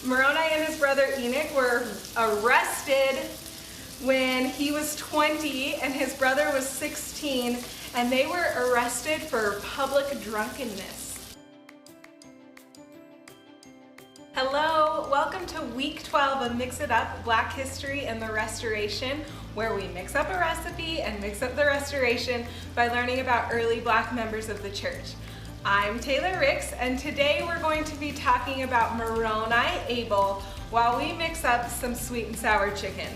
Moroni and his brother Enoch were arrested when he was 20 and his brother was 16, and they were arrested for public drunkenness. Hello, welcome to week 12 of Mix It Up, Black History and the Restoration, where we mix up a recipe and mix up the restoration by learning about early Black members of the church. I'm Taylor Ricks, and today we're going to be talking about Moroni Able while we mix up some sweet and sour chicken.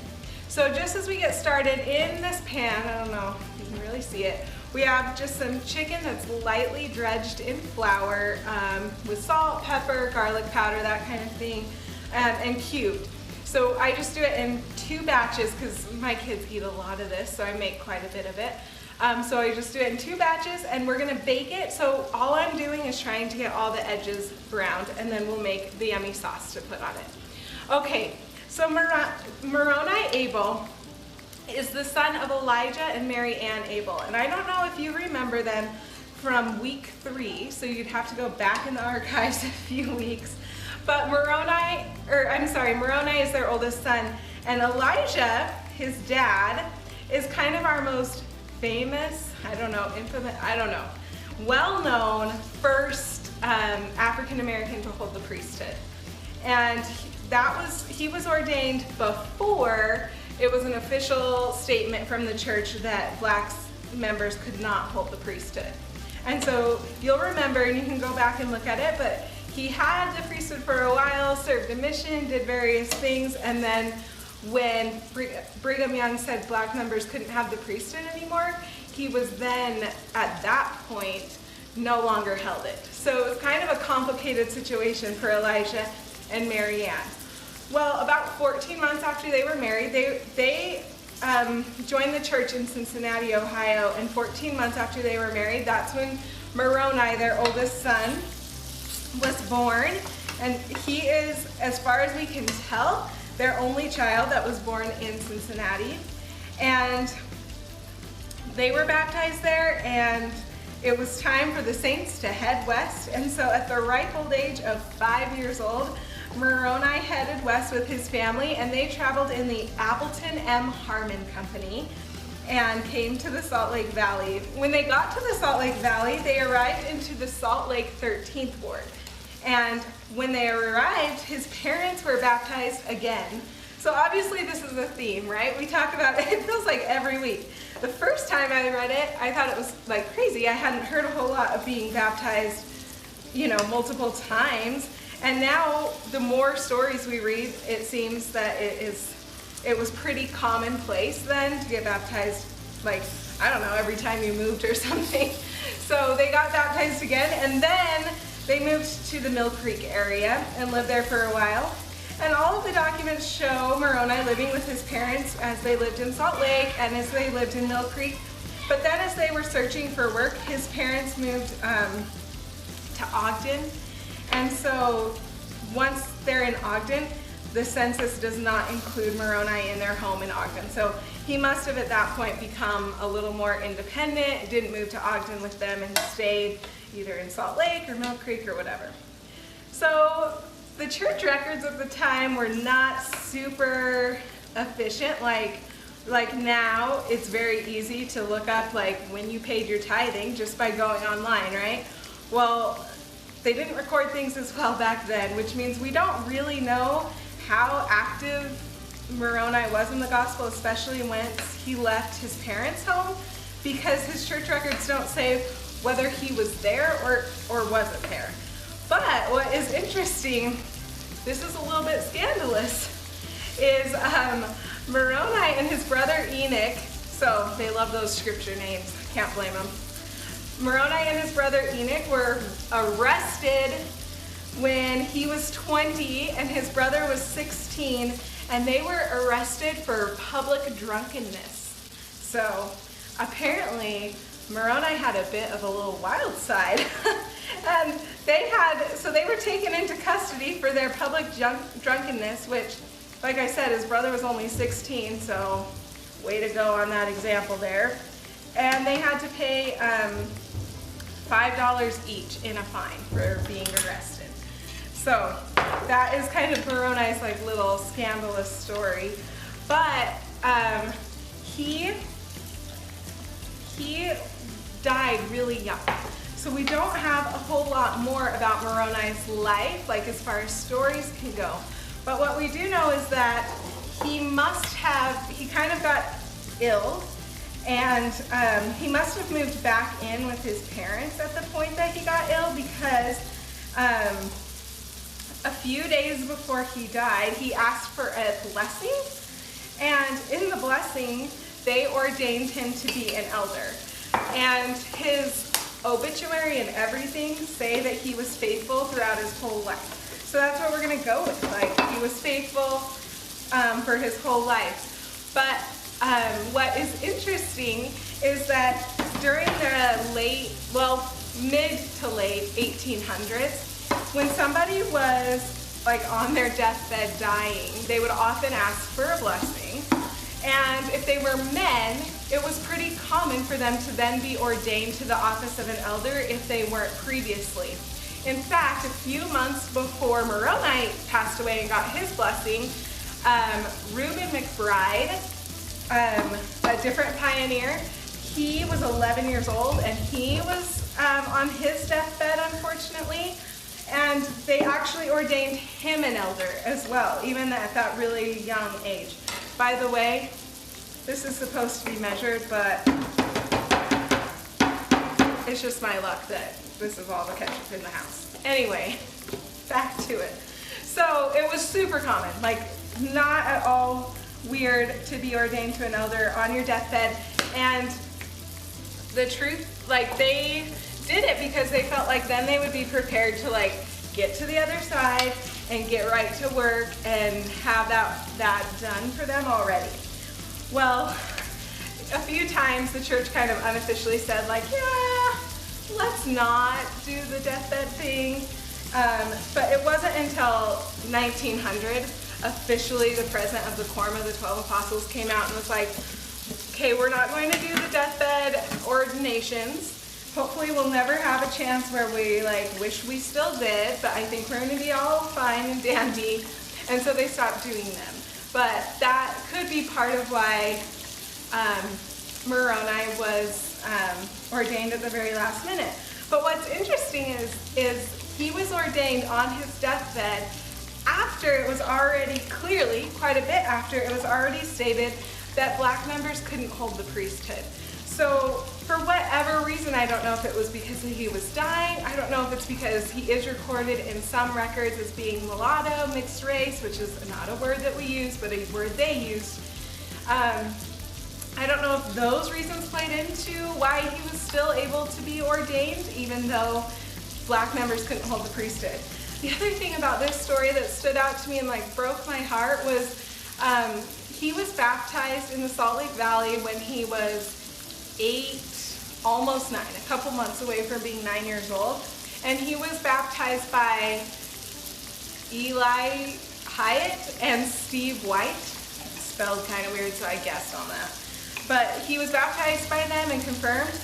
So just as we get started, in this pan, I don't know if you can really see it, we have just some chicken that's lightly dredged in flour with salt, pepper, garlic powder, that kind of thing, and cubed. So I just do it in 2 batches because my kids eat a lot of this, so I make quite a bit of it. So I just do it in 2 batches, and we're gonna bake it. So all I'm doing is trying to get all the edges browned, and then we'll make the yummy sauce to put on it. Okay, so Moroni Able is the son of Elijah and Mary Ann Able. And I don't know if you remember them from week 3, so you'd have to go back in the archives a few weeks. But Moroni is their oldest son, and Elijah, his dad, is kind of our most famous, well-known first African-American to hold the priesthood. And he was ordained before it was an official statement from the church that Black members could not hold the priesthood. And so you'll remember, and you can go back and look at it, but he had the priesthood for a while, served a mission, did various things, and then when Brigham Young said Black members couldn't have the priesthood anymore, he was then, at that point, no longer held it. So it was kind of a complicated situation for Elijah and Mary Ann. Well, about 14 months after they were married, they joined the church in Cincinnati, Ohio, and 14 months after they were married, that's when Moroni, their oldest son, was born. And he is, as far as we can tell, their only child that was born in Cincinnati. And they were baptized there, and it was time for the saints to head west. And so at the ripe old age of 5 years old, Moroni headed west with his family, and they traveled in the Appleton M. Harmon Company and came to the Salt Lake Valley. When they got to the Salt Lake Valley, they arrived into the Salt Lake 13th Ward. And when they arrived, his parents were baptized again. So obviously this is a theme, right? We talk about it, feels like every week. The first time I read it, I thought it was like crazy. I hadn't heard a whole lot of being baptized, multiple times. And now the more stories we read, it seems that it was pretty commonplace then to get baptized, like, I don't know, every time you moved or something. So they got baptized again, and then they moved to the Mill Creek area and lived there for a while. And all of the documents show Moroni living with his parents as they lived in Salt Lake and as they lived in Mill Creek. But then as they were searching for work, his parents moved to Ogden. And so once they're in Ogden, the census does not include Moroni in their home in Ogden. So he must have at that point become a little more independent, didn't move to Ogden with them, and stayed either in Salt Lake or Mill Creek or whatever. So the church records of the time were not super efficient. Like now, it's very easy to look up like when you paid your tithing just by going online, right? Well, they didn't record things as well back then, which means we don't really know how active Moroni was in the gospel, especially once he left his parents' home, because his church records don't say whether he was there or wasn't there. But what is interesting, this is a little bit scandalous, is Moroni and his brother Enoch, so they love those scripture names, can't blame them. Moroni and his brother Enoch were arrested when he was 20 and his brother was 16, and they were arrested for public drunkenness. So apparently Moroni had a bit of a little wild side. And they were taken into custody for their public drunkenness, which, like I said, his brother was only 16, so way to go on that example there. And they had to pay $5 each in a fine for being arrested. So that is kind of Moroni's like little scandalous story. But he died really young. So we don't have a whole lot more about Moroni's life, like as far as stories can go. But what we do know is that he kind of got ill, and he must have moved back in with his parents at the point that he got ill, because a few days before he died, he asked for a blessing, and in the blessing, they ordained him to be an elder. And his obituary and everything say that he was faithful throughout his whole life. So that's what we're going to go with. Like, he was faithful for his whole life. But what is interesting is that during the mid to late 1800s, when somebody was like on their deathbed dying, they would often ask for a blessing. And if they were men, it was pretty common for them to then be ordained to the office of an elder if they weren't previously. In fact, a few months before Moroni passed away and got his blessing, Reuben McBride, a different pioneer, he was 11 years old, and he was on his deathbed, unfortunately, and they actually ordained him an elder as well, even at that really young age. By the way, this is supposed to be measured, but it's just my luck that this is all the ketchup in the house. Anyway, back to it. So it was super common, like not at all weird to be ordained to an elder on your deathbed. And the truth, like, they did it because they felt like then they would be prepared to like get to the other side and get right to work and have that done for them already. Well, a few times the church kind of unofficially said like, yeah, let's not do the deathbed thing. But it wasn't until 1900 officially the president of the Quorum of the 12 Apostles came out and was like, okay, we're not going to do the deathbed ordinations. Hopefully we'll never have a chance where we like wish we still did, but I think we're going to be all fine and dandy. And so they stopped doing them. But that could be part of why Moroni was ordained at the very last minute. But what's interesting is he was ordained on his deathbed after it was already, clearly, quite a bit after it was already stated that black members couldn't hold the priesthood. So for whatever reason, I don't know if it was because he was dying, I don't know if it's because he is recorded in some records as being mulatto, mixed race, which is not a word that we use, but a word they used. I don't know if those reasons played into why he was still able to be ordained, even though black members couldn't hold the priesthood. The other thing about this story that stood out to me and like broke my heart was he was baptized in the Salt Lake Valley when he was 8, almost 9, a couple months away from being 9 years old. And he was baptized by Eli Hyatt and Steve White. Spelled kind of weird, so I guessed on that. But he was baptized by them and confirmed.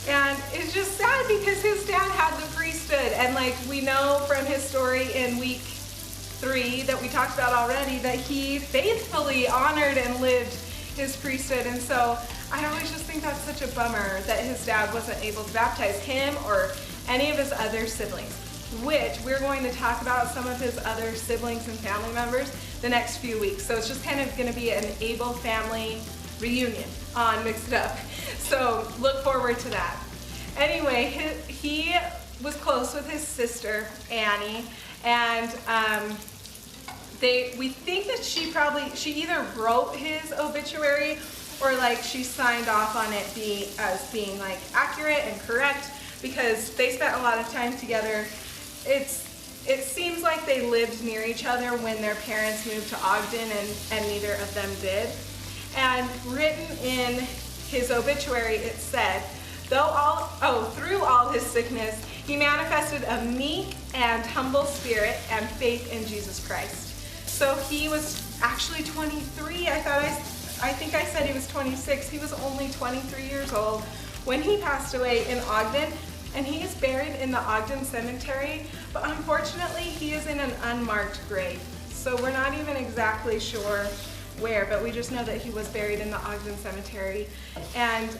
And it's just sad because his dad had the priesthood. And like we know from his story in week 3 that we talked about already, that he faithfully honored and lived his priesthood. And so I always just think that's such a bummer that his dad wasn't able to baptize him or any of his other siblings, which we're going to talk about some of his other siblings and family members the next few weeks. So it's just kind of going to be an Able family reunion on Mix It Up. So look forward to that. Anyway, he was close with his sister, Annie, and we think that she either wrote his obituary or like she signed off on it as being like accurate and correct, because they spent a lot of time together. It seems like they lived near each other when their parents moved to Ogden, and neither of them did. And written in his obituary, it said, through all his sickness, he manifested a meek and humble spirit and faith in Jesus Christ. So he was actually 23. I think I said he was 26. He was only 23 years old when he passed away in Ogden. and he is buried in the Ogden Cemetery, but unfortunately he is in an unmarked grave. So we're not even exactly sure where, but we just know that he was buried in the Ogden Cemetery. And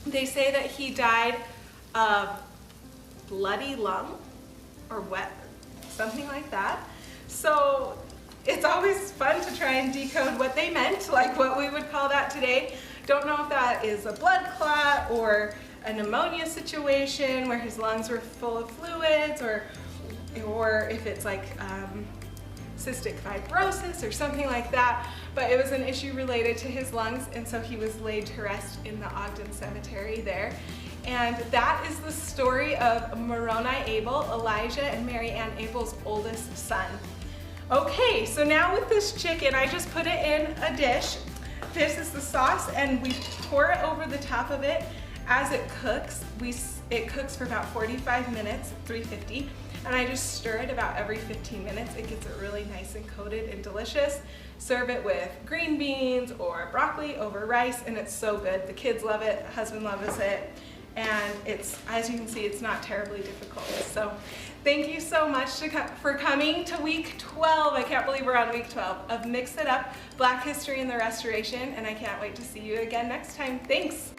they say that he died of bloody lung or wet, something like that. So it's always fun to try and decode what they meant, like what we would call that today. Don't know if that is a blood clot or a pneumonia situation where his lungs were full of fluids, or if it's like cystic fibrosis or something like that, but it was an issue related to his lungs, and so he was laid to rest in the Ogden Cemetery there. And that is the story of Moroni Able, Elijah and Mary Ann Abel's oldest son. Okay, so now with this chicken, I just put it in a dish. This is the sauce, and we pour it over the top of it as it cooks. It cooks for about 45 minutes, 350. And I just stir it about every 15 minutes. It gets it really nice and coated and delicious. Serve it with green beans or broccoli over rice, and it's so good. The kids love it, husband loves it, and it's, as you can see, it's not terribly difficult. So thank you so much for coming to week 12. I can't believe we're on week 12 of Mix It Up, Black History and the Restoration, and I can't wait to see you again next time. Thanks.